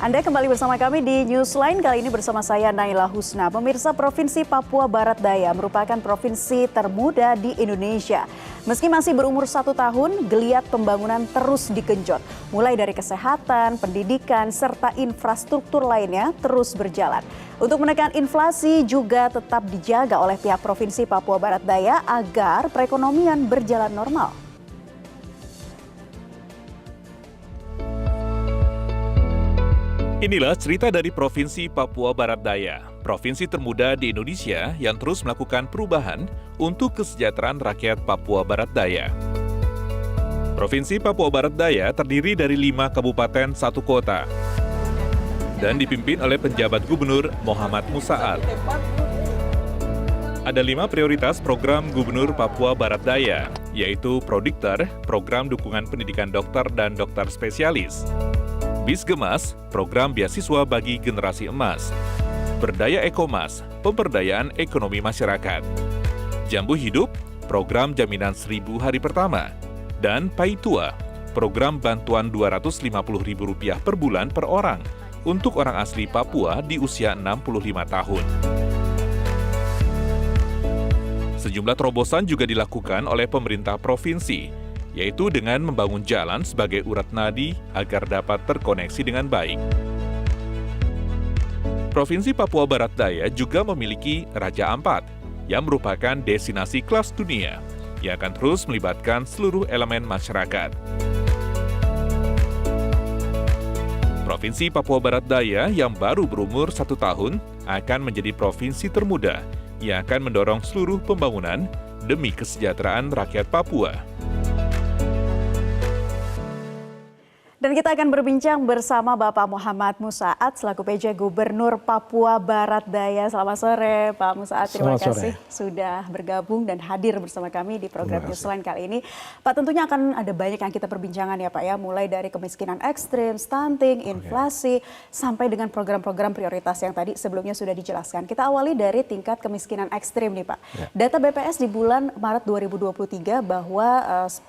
Anda kembali bersama kami di Newsline, kali ini bersama saya Naila Husna. Pemirsa, Provinsi Papua Barat Daya merupakan provinsi termuda di Indonesia. Meski masih berumur 1 tahun, geliat pembangunan terus digenjot. Mulai dari kesehatan, pendidikan, serta infrastruktur lainnya terus berjalan. Untuk menekan inflasi juga tetap dijaga oleh pihak Provinsi Papua Barat Daya agar perekonomian berjalan normal. Inilah cerita dari Provinsi Papua Barat Daya, provinsi termuda di Indonesia yang terus melakukan perubahan untuk kesejahteraan rakyat Papua Barat Daya. Provinsi Papua Barat Daya terdiri dari 5 kabupaten 1 kota dan dipimpin oleh penjabat gubernur Muhammad Musaat. Ada 5 prioritas program Gubernur Papua Barat Daya, yaitu Prodikter, program dukungan pendidikan dokter dan dokter spesialis. Bisgemas, program beasiswa bagi generasi emas. Berdaya Ekomas, pemberdayaan ekonomi masyarakat. Jambu Hidup, program jaminan 1000 hari pertama. Dan Paitua, program bantuan Rp250.000 per bulan per orang untuk orang asli Papua di usia 65 tahun. Sejumlah terobosan juga dilakukan oleh pemerintah provinsi, yaitu dengan membangun jalan sebagai urat nadi agar dapat terkoneksi dengan baik. Provinsi Papua Barat Daya juga memiliki Raja Ampat, yang merupakan destinasi kelas dunia, yang akan terus melibatkan seluruh elemen masyarakat. Provinsi Papua Barat Daya yang baru berumur 1 tahun akan menjadi provinsi termuda yang akan mendorong seluruh pembangunan demi kesejahteraan rakyat Papua. Dan kita akan berbincang bersama Bapak Muhammad Musaat selaku PJ Gubernur Papua Barat Daya. Selamat sore Pak Musaat, terima kasih sudah bergabung dan hadir bersama kami di program Newsline kali ini. Pak, tentunya akan ada banyak yang kita perbincangan ya Pak ya, mulai dari kemiskinan ekstrim, stunting, inflasi, sampai dengan program-program prioritas yang tadi sebelumnya sudah dijelaskan. Kita awali dari tingkat kemiskinan ekstrim nih Pak. Data BPS di bulan Maret 2023 bahwa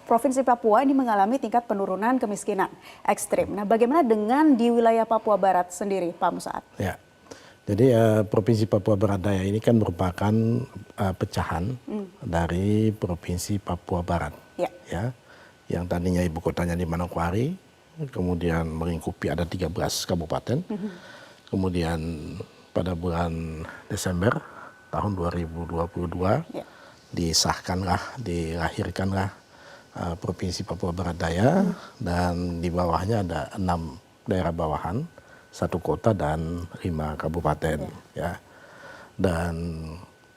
Provinsi Papua ini mengalami tingkat penurunan kemiskinan ekstrim. Nah, bagaimana dengan di wilayah Papua Barat sendiri, Pak Musaat? Ya, jadi Provinsi Papua Barat Daya ini kan merupakan pecahan dari Provinsi Papua Barat, ya, yang tadinya ibu kotanya di Manokwari, kemudian melingkupi ada 13 kabupaten, kemudian pada bulan Desember tahun 2022 dilahirkanlah Provinsi Papua Barat Daya, dan di bawahnya ada 6 daerah bawahan, 1 kota dan 5 kabupaten. Ya. Dan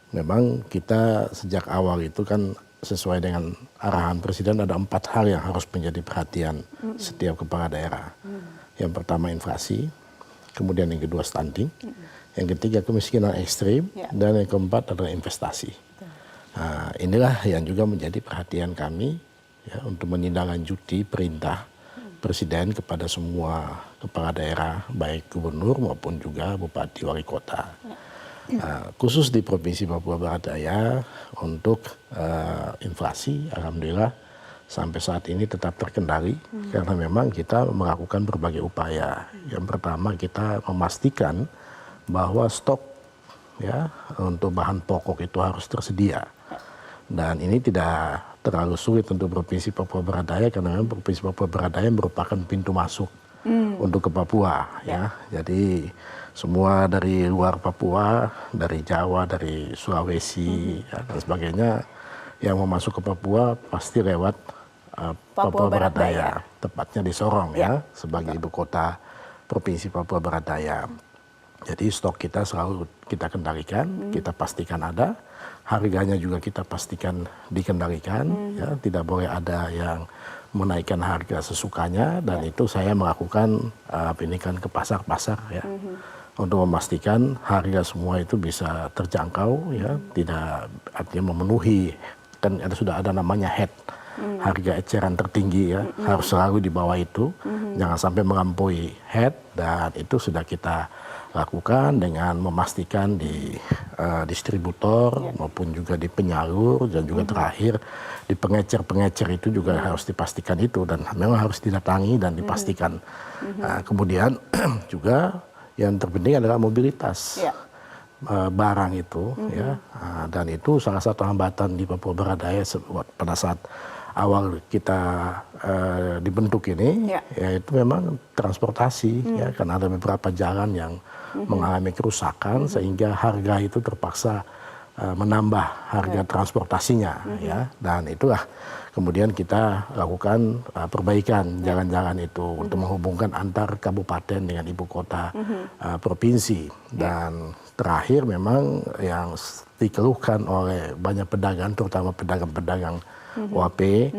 memang kita sejak awal itu kan sesuai dengan arahan Presiden ada 4 hal yang harus menjadi perhatian setiap kepala daerah. Yang pertama inflasi, kemudian yang kedua stunting, yang ketiga kemiskinan ekstrim, dan yang keempat adalah investasi. Nah, inilah yang juga menjadi perhatian kami, ya, untuk menindaklanjuti perintah Presiden kepada semua kepala daerah, baik gubernur maupun juga bupati wali kota. Khusus di Provinsi Papua Barat Daya untuk inflasi, alhamdulillah sampai saat ini tetap terkendali karena memang kita melakukan berbagai upaya. Yang pertama kita memastikan bahwa stok ya untuk bahan pokok itu harus tersedia. Dan ini tidak terlalu sulit untuk Provinsi Papua Barat Daya karena memang Provinsi Papua Barat Daya merupakan pintu masuk untuk ke Papua. Ya. Jadi semua dari luar Papua, dari Jawa, dari Sulawesi ya, dan sebagainya yang mau masuk ke Papua pasti lewat Papua Barat Daya. Tepatnya di Sorong ya, sebagai ibu kota Provinsi Papua Barat Daya. Jadi stok kita selalu kita kendalikan, kita pastikan ada. Harganya juga kita pastikan dikendalikan, ya, tidak boleh ada yang menaikkan harga sesukanya, dan itu saya melakukan pendidikan ke pasar-pasar ya, untuk memastikan harga semua itu bisa terjangkau, ya, tidak artinya memenuhi, kan sudah ada namanya head, harga eceran tertinggi ya, harus selalu di bawah itu, jangan sampai melampaui head, dan itu sudah kita lakukan dengan memastikan di distributor maupun juga di penyalur dan juga terakhir di pengecer-pengecer itu juga harus dipastikan itu dan memang harus didatangi dan dipastikan. Kemudian juga yang terpenting adalah mobilitas barang itu ya, dan itu salah satu hambatan di Papua Barat Daya pada saat awal kita dibentuk ini, yaitu memang transportasi ya, karena ada beberapa jalan yang mengalami kerusakan sehingga harga itu terpaksa menambah harga transportasinya ya, dan itulah kemudian kita lakukan perbaikan jalan-jalan itu untuk menghubungkan antar kabupaten dengan ibu kota provinsi. Dan terakhir memang yang dikeluhkan oleh banyak pedagang, terutama pedagang-pedagang OAP,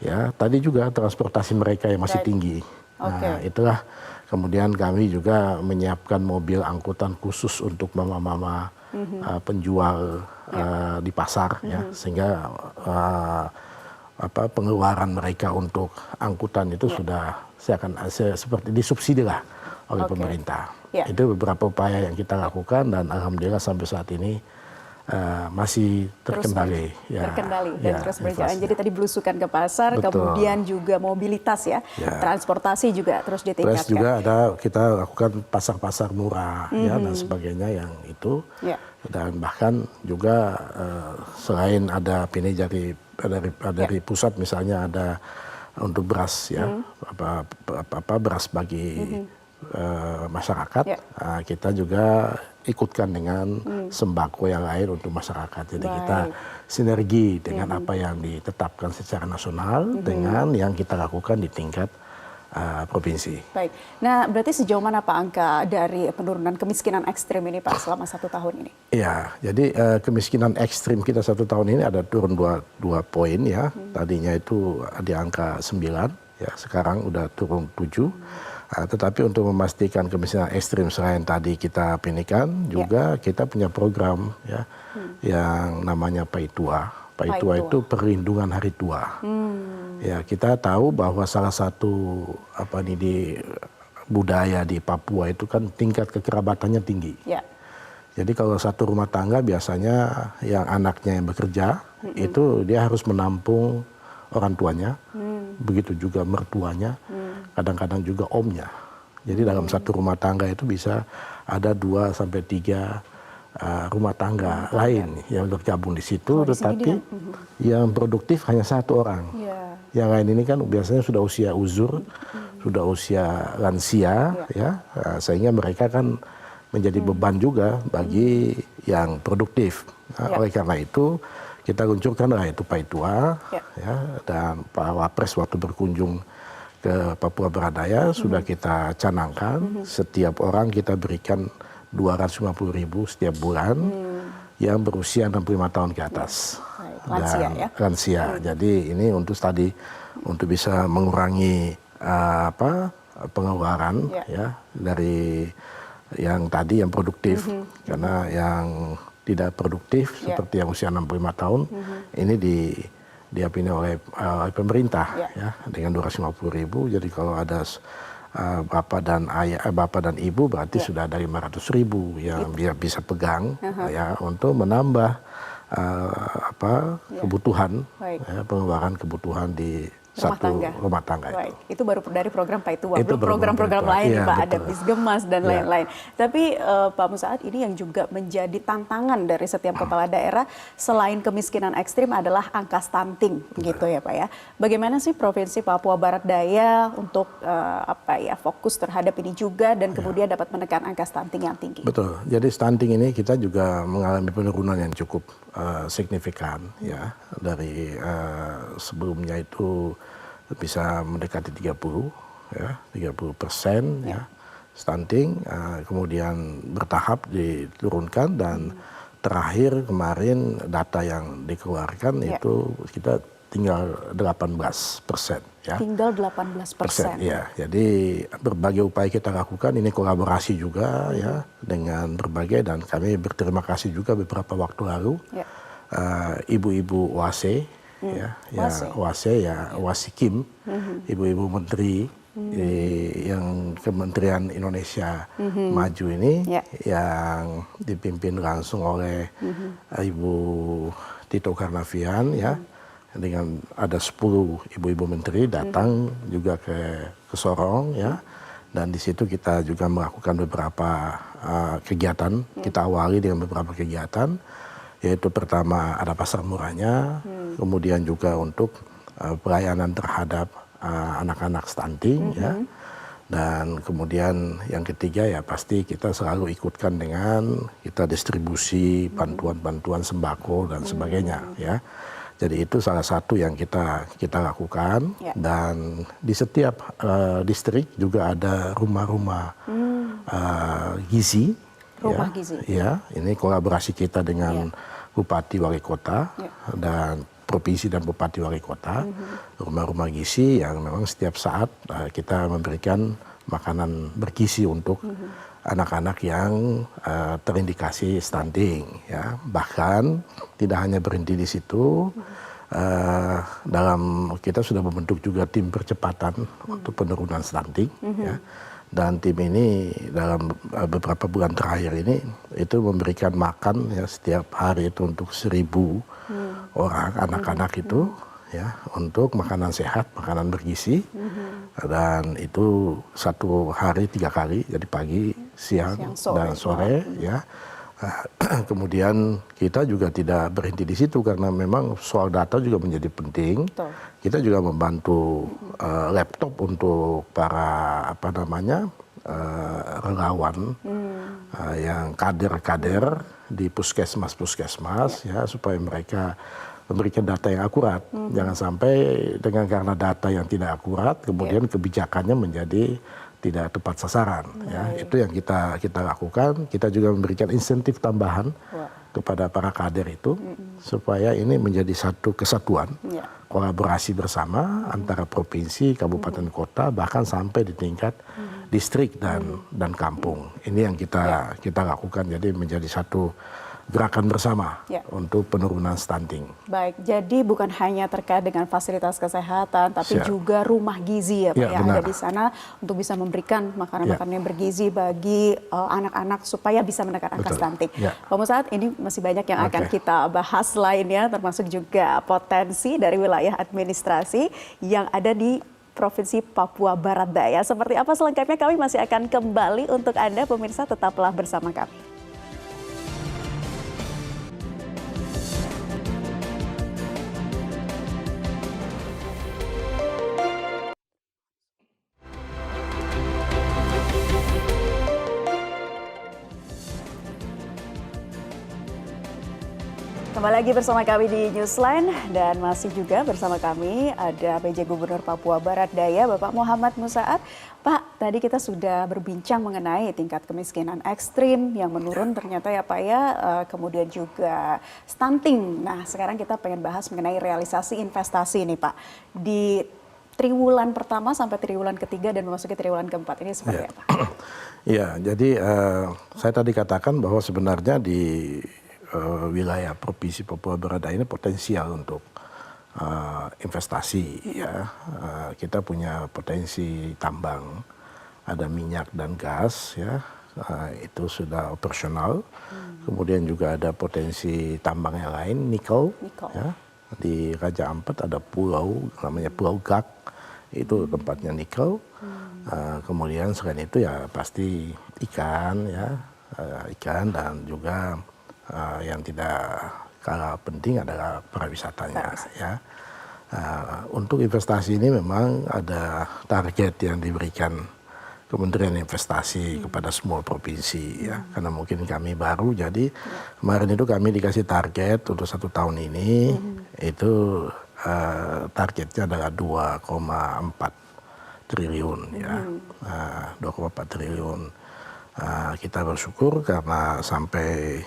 ya tadi juga transportasi mereka yang masih tinggi. Nah, itulah kemudian kami juga menyiapkan mobil angkutan khusus untuk mama-mama penjual di pasar, ya, sehingga pengeluaran mereka untuk angkutan itu sudah seperti disubsidi lah oleh pemerintah. Itu beberapa upaya yang kita lakukan dan alhamdulillah sampai saat ini masih terkendali. Terkendali dan terus berjalan. Jadi tadi belusukan ke pasar, kemudian juga mobilitas ya, transportasi juga terus ditingkatkan. Terus juga ada kita lakukan pasar-pasar murah ya dan sebagainya yang itu. Dan bahkan juga selain ada ini dari pusat misalnya ada untuk beras ya, beras bagi masyarakat, kita juga ikutkan dengan sembako yang lain untuk masyarakat. Jadi kita sinergi dengan apa yang ditetapkan secara nasional dengan yang kita lakukan di tingkat provinsi. Baik. Nah, berarti sejauh mana Pak angka dari penurunan kemiskinan ekstrim ini Pak selama 1 tahun ini? Iya, jadi kemiskinan ekstrim kita 1 tahun ini ada turun 2 poin ya. Tadinya itu di angka 9, ya sekarang udah turun 7. Tetapi untuk memastikan kemiskinan ekstrim selain tadi kita pinikan, juga kita punya program ya yang namanya Paitua. Paitua itu perlindungan hari tua. Ya, kita tahu bahwa salah satu di budaya di Papua itu kan tingkat kekerabatannya tinggi. Jadi kalau satu rumah tangga biasanya yang anaknya yang bekerja itu dia harus menampung orang tuanya, begitu juga mertuanya, kadang-kadang juga omnya. Jadi dalam satu rumah tangga itu bisa ada 2 sampai 3 rumah tangga lain yang bergabung di situ, tetapi yang produktif hanya 1 orang. Yang lain ini kan biasanya sudah usia uzur, sudah usia lansia, ya, sehingga mereka kan menjadi beban juga bagi yang produktif. Oleh karena itu kita luncurkanlah itu Paitua, ya, dan Pak Wapres waktu berkunjung ke Papua Barat Daya sudah kita canangkan, setiap orang kita berikan 250.000 setiap bulan yang berusia 65 tahun ke atas. Lansia ya? Lansia. Jadi ini untuk bisa mengurangi pengeluaran ya dari yang tadi yang produktif, karena yang tidak produktif seperti yang usia 65 tahun ini diapini oleh pemerintah ya dengan 250.000. Jadi kalau ada bapak dan ibu berarti sudah ada 500.000 yang dia bisa pegang ya untuk menambah kebutuhan pengeluaran kebutuhan di rumah tangga itu. Itu baru dari program Paitua, belum program-program lain Pak, ada Bisgemas dan lain-lain. Tapi Pak Musaad, ini yang juga menjadi tantangan dari setiap kepala daerah selain kemiskinan ekstrim adalah angka stunting, gitu ya Pak ya. Bagaimana sih Provinsi Papua Barat Daya untuk fokus terhadap ini juga dan kemudian dapat menekan angka stunting yang tinggi? Betul. Jadi stunting ini kita juga mengalami penurunan yang cukup signifikan ya, dari sebelumnya itu bisa mendekati 30% ya stunting, kemudian bertahap diturunkan dan terakhir kemarin data yang dikeluarkan itu kita tinggal 18%. Ya. Tinggal 18%. Ya, jadi berbagai upaya kita lakukan, ini kolaborasi juga ya dengan berbagai, dan kami berterima kasih juga beberapa waktu lalu ibu-ibu OASE, Wasikim, ibu-ibu menteri yang Kementerian Indonesia Maju ini yang dipimpin langsung oleh Ibu Tito Karnavian ya, dengan ada 10 ibu-ibu menteri datang juga ke Sorong ya, dan di situ kita juga melakukan beberapa kegiatan. Kita awali dengan beberapa kegiatan, yaitu pertama ada pasar murahnya, kemudian juga untuk pelayanan terhadap anak-anak stunting ya, dan kemudian yang ketiga ya pasti kita selalu ikutkan dengan kita distribusi bantuan-bantuan sembako dan sebagainya ya. Jadi itu salah satu yang kita lakukan, dan di setiap distrik juga ada rumah-rumah gizi. Rumah gizi. Ya, ini kolaborasi kita dengan Bupati Wali Kota dan Provinsi dan Bupati Wali Kota, rumah-rumah gizi yang memang setiap saat kita memberikan makanan bergizi untuk anak-anak yang terindikasi stunting ya. Bahkan tidak hanya berhenti di situ, dalam kita sudah membentuk juga tim percepatan untuk penurunan stunting ya. Dan tim ini dalam beberapa bulan terakhir ini itu memberikan makan ya setiap hari itu untuk 1.000 orang anak-anak itu ya, untuk makanan sehat, makanan bergizi, dan itu satu hari 3 kali, jadi pagi, siang dan sore ya. Kemudian kita juga tidak berhenti di situ karena memang soal data juga menjadi penting. Betul. Kita juga membantu laptop untuk para relawan yang kader-kader di puskesmas ya, supaya mereka memberikan data yang akurat. Jangan sampai karena data yang tidak akurat kemudian kebijakannya menjadi tidak tepat sasaran ya. Itu yang kita lakukan. Kita juga memberikan insentif tambahan kepada para kader itu supaya ini menjadi satu kesatuan, kolaborasi bersama antara provinsi, kabupaten, kota, bahkan sampai di tingkat distrik dan kampung. Ini yang kita lakukan, jadi menjadi satu gerakan bersama untuk penurunan stunting. Baik, jadi bukan hanya terkait dengan fasilitas kesehatan, tapi juga rumah gizi ya Pak yang ada di sana untuk bisa memberikan makanan-makanan yang bergizi bagi anak-anak supaya bisa menekan angka stunting. Pak Musaat, ini masih banyak yang akan kita bahas lainnya, termasuk juga potensi dari wilayah administrasi yang ada di Provinsi Papua Barat Daya. Seperti apa selengkapnya kami masih akan kembali untuk Anda pemirsa, tetaplah bersama kami. Kembali lagi bersama kami di Newsline, dan masih juga bersama kami ada PJ Gubernur Papua Barat Daya, Bapak Muhammad Musaat. Pak, tadi kita sudah berbincang mengenai tingkat kemiskinan ekstrim yang menurun ternyata ya Pak ya, kemudian juga stunting. Nah, sekarang kita pengen bahas mengenai realisasi investasi nih Pak. Di triwulan pertama sampai triwulan ketiga dan memasuki triwulan keempat ini seperti apa? Ya, jadi saya tadi katakan bahwa sebenarnya di wilayah Provinsi Papua Barat Daya ini potensial untuk investasi ya. Kita punya potensi tambang, ada minyak dan gas ya, itu sudah operasional. Kemudian juga ada potensi tambang yang lain, nikel. Ya. Di Raja Ampat ada pulau namanya Pulau Gak, itu tempatnya nikel. Kemudian selain itu ya pasti ikan ya, ikan, dan juga yang tidak kalah penting adalah pariwisatanya ya. Untuk investasi ini memang ada target yang diberikan Kementerian Investasi kepada semua provinsi ya, karena mungkin kami baru, jadi kemarin itu kami dikasih target untuk 1 tahun ini itu targetnya adalah 2,4 triliun ya, 2,4 triliun. Kita bersyukur karena sampai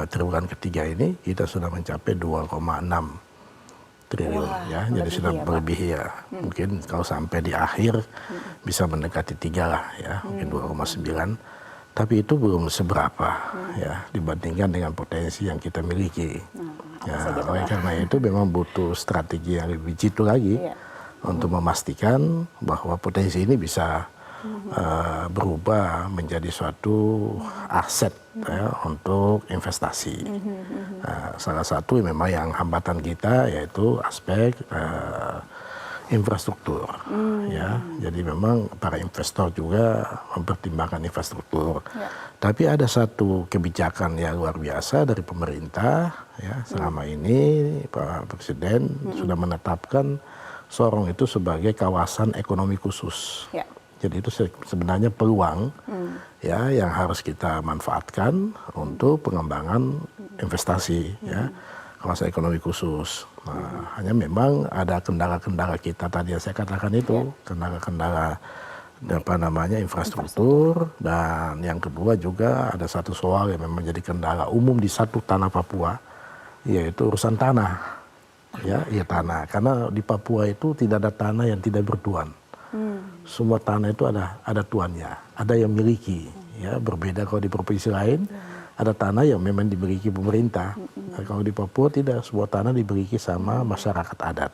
triwulan ketiga ini kita sudah mencapai 2,6 triliun ya, jadi sudah melebihi ya. Mungkin kalau sampai di akhir bisa mendekati 3 lah ya, mungkin 2,9. Tapi itu belum seberapa ya dibandingkan dengan potensi yang kita miliki. Ya, oleh karena itu memang butuh strategi yang lebih jitu lagi untuk memastikan bahwa potensi ini bisa berubah menjadi suatu aset ya, untuk investasi. Salah satu memang yang hambatan kita yaitu aspek infrastruktur. Ya, jadi memang para investor juga mempertimbangkan infrastruktur. Tapi ada satu kebijakan yang luar biasa dari pemerintah. Ya, selama ini Pak Presiden sudah menetapkan Sorong itu sebagai kawasan ekonomi khusus. Jadi itu sebenarnya peluang ya yang harus kita manfaatkan untuk pengembangan investasi ya, kawasan ekonomi khusus. Nah, hanya memang ada kendala-kendala kita tadi yang saya katakan itu, kendala-kendala infrastruktur, dan yang kedua juga ada satu soal yang memang menjadi kendala umum di satu tanah Papua, yaitu urusan tanah. Ya, tanah. Karena di Papua itu tidak ada tanah yang tidak bertuan. Semua tanah itu ada tuannya, ada yang miliki. Ya, berbeda kalau di provinsi lain ada tanah yang memang dimiliki pemerintah. Kalau di Papua tidak, semua tanah dimiliki sama masyarakat adat.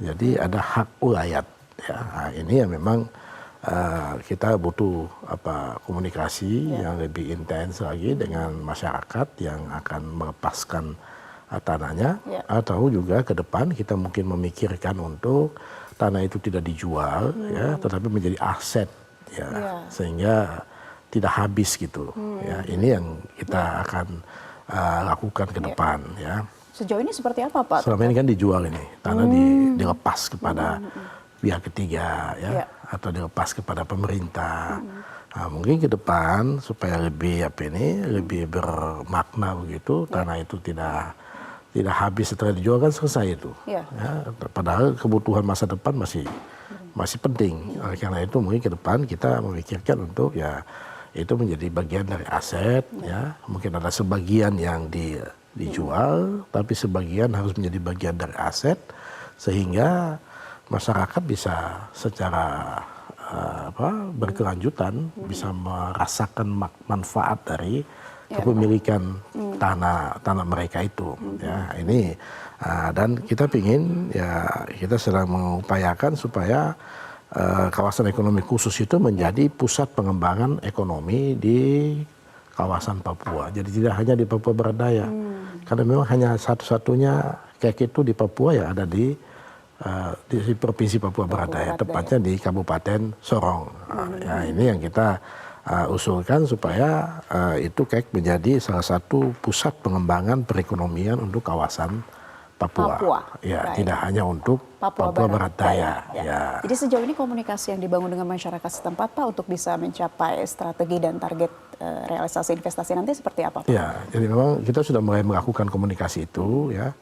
Jadi ada hak ulayat. Ya, nah, ini yang memang kita butuh komunikasi yang lebih intens lagi dengan masyarakat yang akan melepaskan tanahnya, atau juga ke depan kita mungkin memikirkan untuk tanah itu tidak dijual ya, tetapi menjadi aset ya, sehingga tidak habis gitu ya. Ini yang kita akan lakukan ke depan ya. Sejauh ini seperti apa Pak? Selama ini kan dijual ini tanah dilepas kepada pihak ketiga ya, atau dilepas kepada pemerintah. Nah, mungkin ke depan supaya lebih lebih bermakna begitu, tanah itu tidak habis setelah dijual kan selesai itu. Ya, padahal kebutuhan masa depan masih penting. Karena itu mungkin ke depan kita memikirkan untuk ya itu menjadi bagian dari aset ya. Mungkin ada sebagian yang dijual, tapi sebagian harus menjadi bagian dari aset sehingga masyarakat bisa secara berkelanjutan bisa merasakan manfaat dari kepemilikan tanah mereka itu ya. Ini dan kita pingin ya, kita sedang mengupayakan supaya kawasan ekonomi khusus itu menjadi pusat pengembangan ekonomi di kawasan Papua. Jadi tidak hanya di Papua Barat Daya, karena memang hanya satu-satunya kayak itu di Papua ya ada di provinsi Papua Barat Daya, tepatnya di Kabupaten Sorong. Ya, ini yang kita usulkan supaya itu kayak menjadi salah satu pusat pengembangan perekonomian untuk kawasan Papua. Ya, tidak hanya untuk Papua Barat Daya. Ya. Jadi sejauh ini komunikasi yang dibangun dengan masyarakat setempat Pak untuk bisa mencapai strategi dan target realisasi investasi nanti seperti apa Pak? Ya, jadi memang kita sudah mulai melakukan komunikasi itu ya.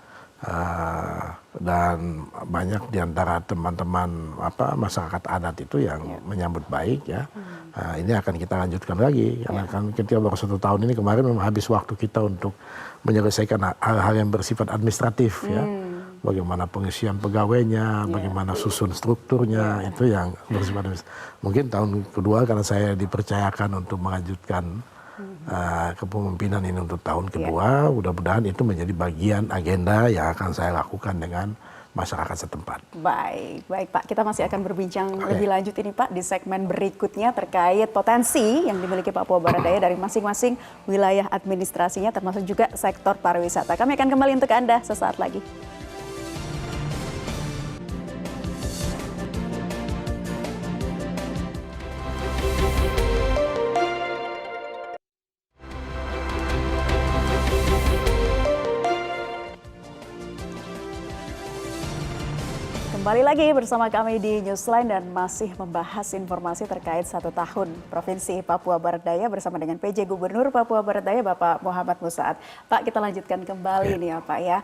Dan banyak di antara teman-teman masyarakat adat itu yang menyambut baik ya. Ini akan kita lanjutkan lagi karena kan ketika baru 1 tahun ini kemarin memang habis waktu kita untuk menyelesaikan hal-hal yang bersifat administratif ya. Bagaimana pengisian pegawainya, bagaimana susun strukturnya, itu yang bersifat administratif. Mungkin tahun kedua karena saya dipercayakan untuk melanjutkan kepemimpinan ini untuk tahun kedua, mudah-mudahan itu menjadi bagian agenda yang akan saya lakukan dengan masyarakat setempat. Baik Pak, kita masih akan berbincang lebih lanjut ini Pak di segmen berikutnya terkait potensi yang dimiliki Papua Barat Daya dari masing-masing wilayah administrasinya termasuk juga sektor pariwisata. Kami akan kembali untuk Anda sesaat lagi. Kembali lagi bersama kami di Newsline dan masih membahas informasi terkait 1 tahun Provinsi Papua Barat Daya bersama dengan PJ Gubernur Papua Barat Daya Bapak Muhammad Musaat. Pak, kita lanjutkan kembali nih ya Pak ya,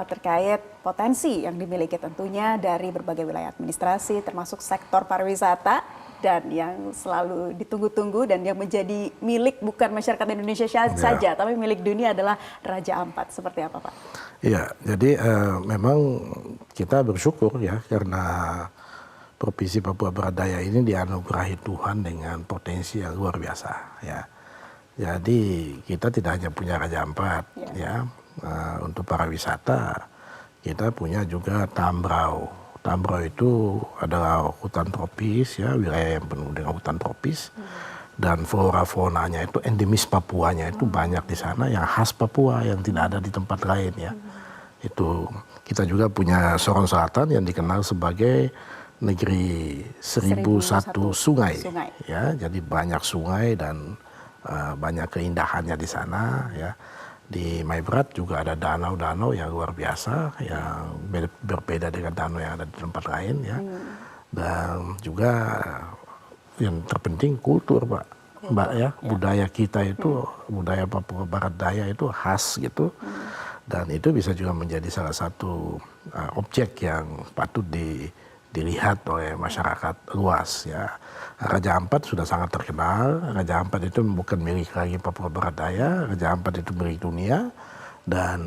terkait potensi yang dimiliki tentunya dari berbagai wilayah administrasi termasuk sektor pariwisata dan yang selalu ditunggu-tunggu dan yang menjadi milik bukan masyarakat Indonesia saja tapi milik dunia adalah Raja Ampat. Seperti apa Pak? Iya, jadi memang kita bersyukur ya karena Provinsi Papua Barat Daya ini dianugerahi Tuhan dengan potensi yang luar biasa ya. Jadi kita tidak hanya punya Raja Ampat ya, untuk para wisata kita punya juga Tambrau Tambrau itu adalah hutan tropis, ya, wilayah yang penuh dengan hutan tropis. Dan flora faunanya itu endemis Papuanya itu banyak di sana yang khas Papua yang tidak ada di tempat lain, ya. Itu kita juga punya Sorong Selatan yang dikenal sebagai negeri 1001 sungai. Ya, jadi banyak sungai dan banyak keindahannya di sana, ya. Di Maibrat juga ada danau-danau yang luar biasa yang berbeda dengan danau yang ada di tempat lain, ya. Dan juga yang terpenting kultur, Mbak, ya. Budaya kita itu, budaya Papua Barat Daya itu khas gitu. Dan itu bisa juga menjadi salah satu objek yang patut dilihat oleh masyarakat luas, ya. Raja Ampat sudah sangat terkenal. Raja Ampat itu bukan milik lagi Papua Barat Daya. Raja Ampat itu milik dunia. Dan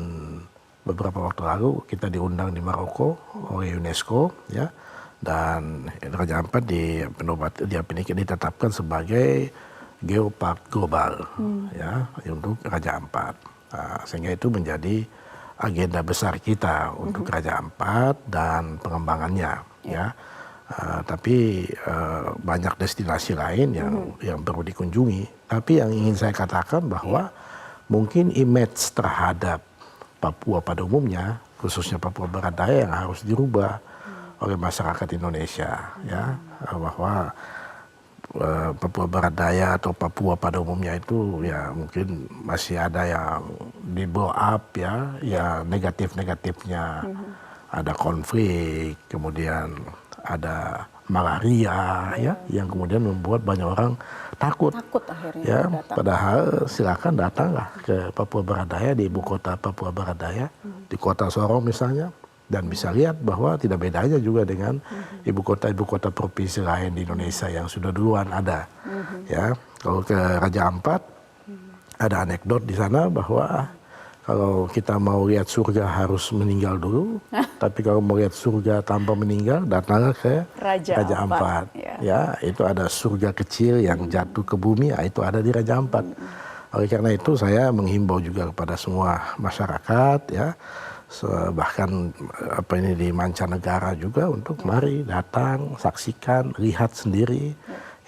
beberapa waktu lalu kita diundang di Maroko oleh UNESCO, ya. Dan Raja Ampat ditetapkan sebagai geopark global, ya, untuk Raja Ampat. Sehingga itu menjadi agenda besar kita untuk Raja Ampat dan pengembangannya, ya. Tapi banyak destinasi lain yang perlu dikunjungi. Tapi yang ingin saya katakan bahwa mungkin image terhadap Papua pada umumnya, khususnya Papua Barat Daya, yang harus dirubah oleh masyarakat Indonesia, ya, bahwa Papua Barat Daya atau Papua pada umumnya itu ya mungkin masih ada yang di blow up, ya negatif-negatifnya, ada konflik, kemudian ada malaria, ya, yang kemudian membuat banyak orang takut akhirnya, ya. Padahal silakan datanglah ke Papua Barat Daya, di ibu kota Papua Barat Daya, di kota Sorong misalnya, dan bisa lihat bahwa tidak bedanya juga dengan ibu kota provinsi lain di Indonesia yang sudah duluan ada, ya. Kalau ke Raja Ampat ada anekdot di sana bahwa kalau kita mau lihat surga harus meninggal dulu, tapi kalau mau lihat surga tanpa meninggal datanglah ke Raja Ampat. Ya, itu ada surga kecil yang jatuh ke bumi, itu ada di Raja Ampat. Oleh karena itu saya menghimbau juga kepada semua masyarakat, ya, bahkan di mancanegara juga untuk mari datang, saksikan, lihat sendiri,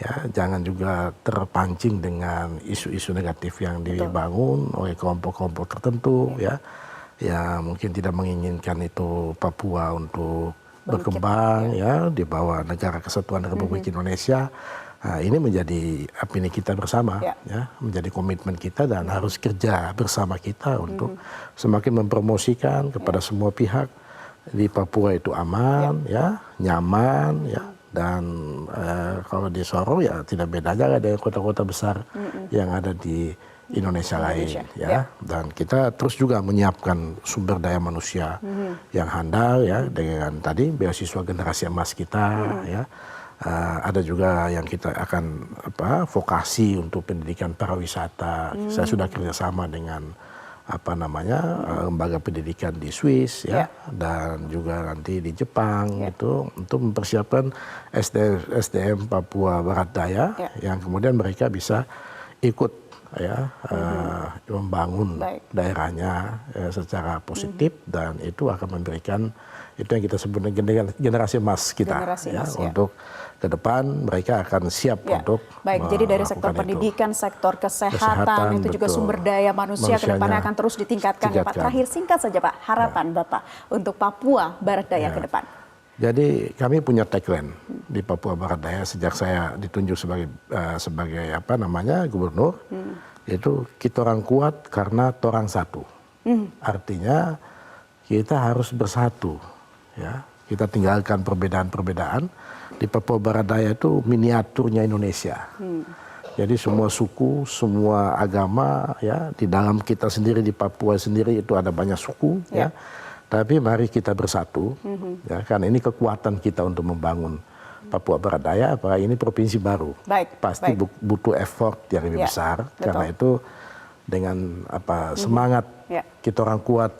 ya. Jangan juga terpancing dengan isu-isu negatif yang dibangun oleh kelompok-kelompok tertentu, ya, yang mungkin tidak menginginkan itu Papua untuk berkembang, ya, di bawah Negara Kesatuan Republik Indonesia. Nah, ini menjadi opini kita bersama, ya, menjadi komitmen kita dan harus kerja bersama kita untuk semakin mempromosikan kepada semua pihak di Papua itu aman, ya, nyaman, ya, dan kalau di Sorong ya tidak bedanya dengan kota-kota besar yang ada di Indonesia lain, ya. Dan kita terus juga menyiapkan sumber daya manusia yang handal, ya, dengan tadi beasiswa generasi emas kita, ya. Ada juga yang kita akan vokasi untuk pendidikan pariwisata. Saya sudah kerjasama dengan lembaga pendidikan di Swiss, ya, dan juga nanti di Jepang, itu untuk mempersiapkan SDM Papua Barat Daya, yang kemudian mereka bisa ikut, ya, membangun daerahnya secara positif, dan itu akan memberikan itu yang kita sebut dengan generasi emas kita, untuk ke depan mereka akan siap untuk jadi dari sektor pendidikan, sektor kesehatan itu juga sumber daya manusia ke depannya akan terus ditingkatkan, ya, Pak. Terakhir singkat saja, Pak, harapan Bapak untuk Papua Barat Daya ke depan. Jadi kami punya tagline di Papua Barat Daya sejak saya ditunjuk sebagai gubernur, yaitu kita orang kuat karena torang satu. Artinya kita harus bersatu, ya. Kita tinggalkan perbedaan-perbedaan. Di Papua Barat Daya itu miniaturnya Indonesia. Jadi semua suku, semua agama, ya, di dalam kita sendiri di Papua sendiri itu ada banyak suku, ya. Tapi mari kita bersatu, ya, karena ini kekuatan kita untuk membangun Papua Barat Daya. Apalagi ini provinsi baru, pasti butuh effort yang lebih besar. Karena itu dengan semangat kita orang kuat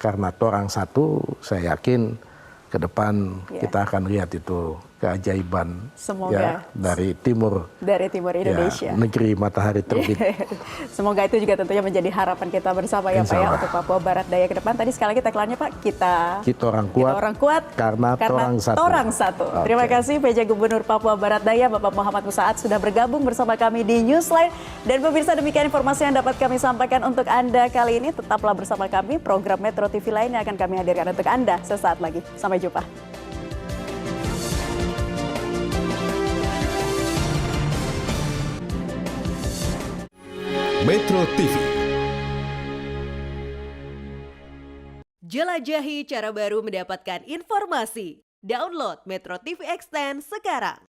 karena orang satu, saya yakin ke depan kita akan lihat itu keajaiban Semoga. dari timur Indonesia. negeri matahari terbit. Semoga itu juga tentunya menjadi harapan kita bersama ya Pak ya untuk Papua Barat Daya ke depan. Tadi sekali lagi tagline-nya Pak, kita orang kuat karena torang satu. Okay. Terima kasih PJ Gubernur Papua Barat Daya Bapak Muhammad Musaat sudah bergabung bersama kami di Newsline. Dan pemirsa, demikian informasi yang dapat kami sampaikan untuk Anda kali ini. Tetaplah bersama kami, program Metro TV lainnya akan kami hadirkan untuk Anda sesaat lagi. Sampai jumpa. Metro TV. Jelajahi cara baru mendapatkan informasi. Download Metro TV Extend sekarang.